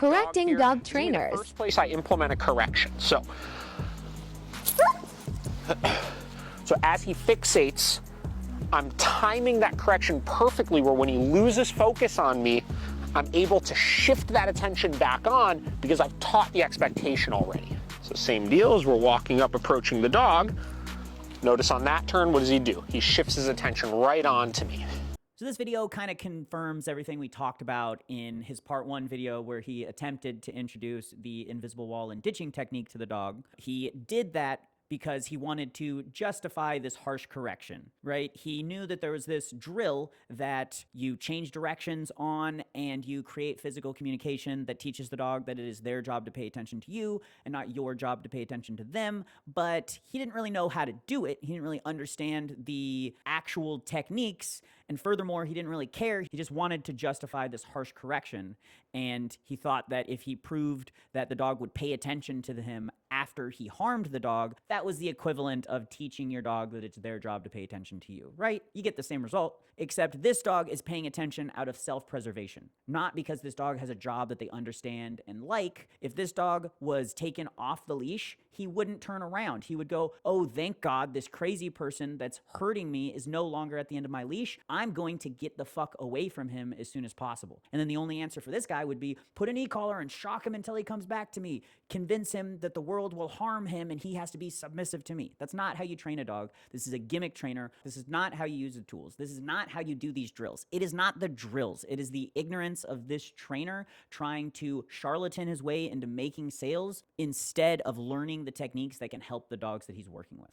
Correcting dog This will be the trainers. first place I implement a correction. So as he fixates, I'm timing that correction perfectly where when he loses focus on me, I'm able to shift that attention back on because I've taught the expectation already. So same deal as we're walking up, approaching the dog. Notice on that turn, what does he do? He shifts his attention right on to me. So this video kind of confirms everything we talked about in his part 1 video where he attempted to introduce the invisible wall and ditching technique to the dog. He did that because he wanted to justify this harsh correction, right? He knew that there was this drill that you change directions on and you create physical communication that teaches the dog that it is their job to pay attention to you and not your job to pay attention to them. But he didn't really know how to do it. He didn't really understand the actual techniques. And furthermore, he didn't really care. He just wanted to justify this harsh correction. And he thought that if he proved that the dog would pay attention to him after he harmed the dog, that was the equivalent of teaching your dog that it's their job to pay attention to you, right? You get the same result, except this dog is paying attention out of self-preservation, not because this dog has a job that they understand and like. If this dog was taken off the leash, he wouldn't turn around. He would go, oh, thank God, this crazy person that's hurting me is no longer at the end of my leash. I'm going to get the fuck away from him as soon as possible. And then the only answer for this guy would be put an e-collar and shock him until he comes back to me. Convince him that the world will harm him and he has to be submissive to me. That's not how you train a dog. This is a gimmick trainer. This is not how you use the tools. This is not how you do these drills. It is not the drills. It is the ignorance of this trainer trying to charlatan his way into making sales instead of learning the techniques that can help the dogs that he's working with.